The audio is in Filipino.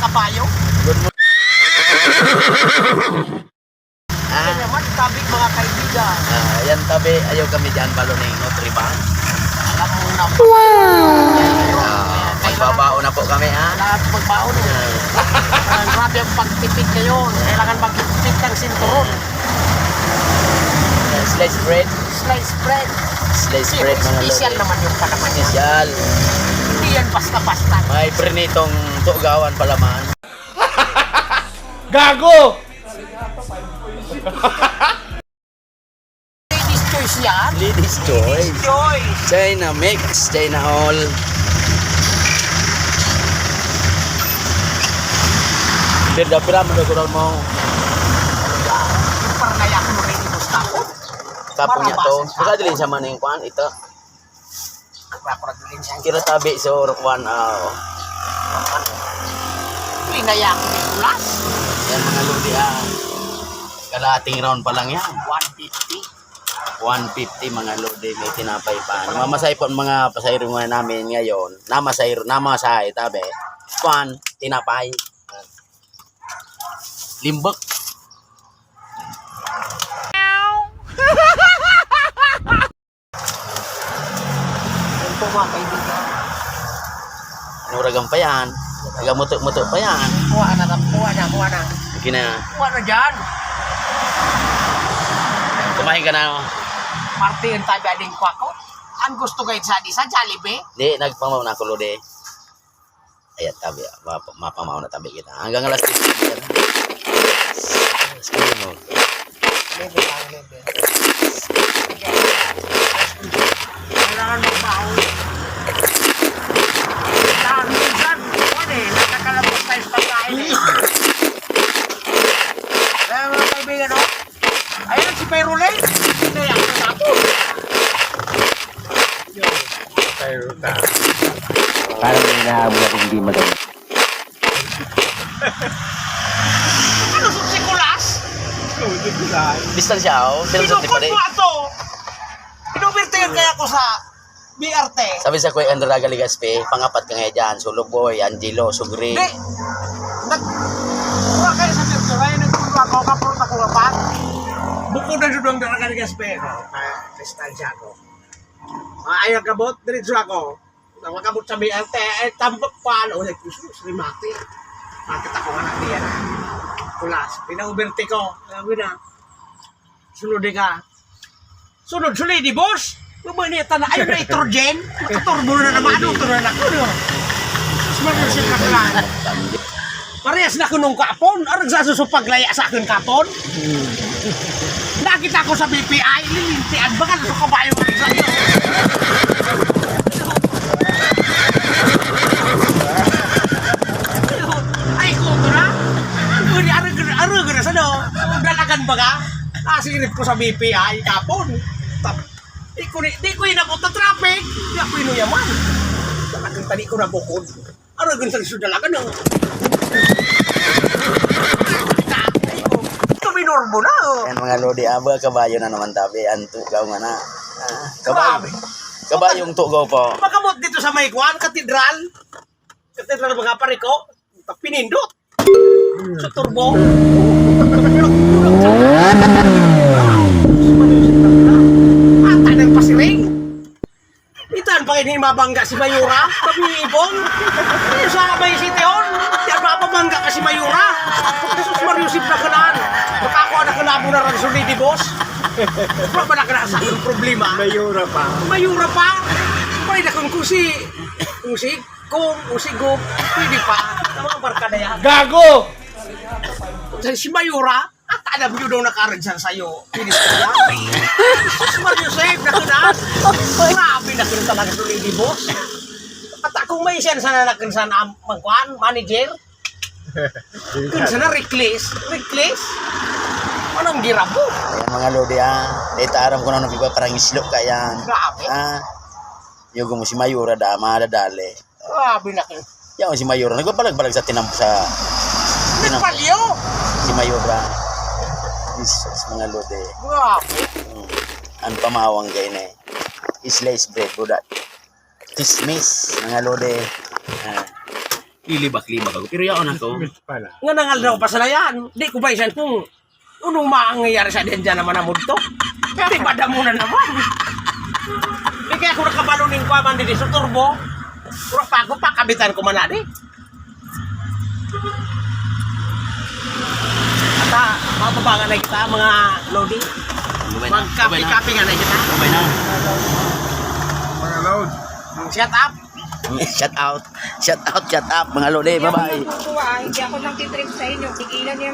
kabayo. Good morning. Kaya naman, tabi mga kaibigan. Yan tabi, ayaw kami dyan baloning Nutriban. Alam mo na. Magbabao na po kami, ha? Lahat magbaon. Grabe ang pagtipid ngayon. Kailangan magtipid ng sinturon. Slice bread. Slice bread. Slice bread, mga lodi. Special naman yung palaman niya. Special. Hindi yan basta-basta. May prinitong tugawan palaman. Gago! Ladies choice yan. Ladies' choice. Choice. China mix, China all. Pira menurut mo. Yung parang nayak mo rin yung Gustavo. Tapon niya to. Baka dilin sa maning kuan ito. Kapag-dilin siya. Kira tabi so kuan Yung nayak mo rin ulas. yan mga lodi kalahating round pa lang yan. 150. 150 mga lodi, may tinapay pa. Namamasay po ang mga pasahero nga namin ngayon. Namasay tabi. Kuan, tinapay. Limbok. Yan po mga kaibigan. Nuragang pa yan. Nagamutok-mutok pa yan. Kuha na. Sige na. Kuha na dyan. Kumain ka na. Marti yung tabi aling kwa ko. Ang gusto kayo sa Jollibee? Di, nagpamaw na ako lodi. Ayan, tabi. Mapamaw na tabi kita. Hanggang alas 10. Level. Kailangan magbaon. Kailangan minsan, nakakalabot tayo sa pagkain eh. Kaya mga kaibigan, ayun si Perulay. Kaya ako tapos. Parang may nahabol at hindi maganda. Ano sa sikulas? Bistan siya, oh. Pinagsunti pa Pinukot rin. mo ato. Pinubirtihan kaya ako sa BRT. Sabi sa Kuya Andrea Galigaspe, pangapat ka ngayon dyan. Suluboy, Angelo, Sugri. Hindi. Nagkuha kayo sa virtual. Nagkuha ako. Kapurot ako nga pa. Bukod na doon ang dalaga ni Gasper. Kristal siya ako. Ayaw kabot. Diretso ako. Nakakabot sa BRT. Tambak pa. Rimati. Bakit ako nga nakiyan. Kulas. Pinauberti ko. Sabi na. Sunod ka. Sunod di boss. Lumanita na. Ayun na nitrogen. Nakaturbo na naman. Ano ito na ako. Sumarusin na kailan. Parehas na ko nung kapon. Arag sa susupaglaya sa akin kapon. Nakita ko sa BPI. Lilintian. Baka nasa kabayo rin sa iyo. Ay, kuto na. Arag na sa no. Dalagan ba ka? Nasirip ko sa BPI kapon. Di ko inabot na traffic. Di ako inuyaman. Dalagang tali ko na bukod. Arag na sa dalagan no. Tuminorbo na oh. Yan mga lodi, aba, kabayo na naman tabi. Antugaw nga na. Kabayo. Kabayong tugaw po. Makamot dito sa Maykuan, katedral. Katedral mga pare ko. Pinindot. Sa turbo. Ata ng pasiring. Itan pa kini mabangga si Mayura. Kami ibon. Sa may siteon. Di mabangga ka si Mayura. Jesus Mariusip na kanan. Makakuha na kalabo na rin solidi boss. Wala ba na kanasa yung problema? Mayura pa. Mayura pa. Pwede na kung si Gub, pwede pa. Sa mga barkada yan. Gago! Si Mayura, at alam nyo daw nakaradyan sa'yo. Pinis ko yan. Jesus Mariusip na kanan. Grabe na kanan talaga ito lady boss. At kung may siya sana na magkuhan, manager. Kung sana reckless. Anong gira mo? Ayan mga lodi, dito aram ko na nung iba parang islok ka yan. Grabe. Yung mo si Mayura madadali. Grabe na kayo. Yung si Mayura, nagbabalag-balag sa Nagpalyo. si Mayura. Jesus, mga lodi. Grabe. Ang pamawang kayo na Slice bread, budak. Kismis, mga lodi. Lilibak-libak ako. Pero yaon ako. Pala. Nga nangal daw pasalayan. Di ko ba isan kung unong maangyayari sa diyan dyan naman ang mundo. Di ba damo na naman? Di kaya ako nakabalunin ko aman din sa turbo. Puro pa ako pa, kabitan ko man na di. At mababangan na kita mga lodi. Magkapi-kapi nga na kita. Sabay na. Mga load. Shut up. Shout out. Shout out, shout out mga lodi. Bye-bye. Hindi ako nang titrip sa inyo. Tigilan niyo yung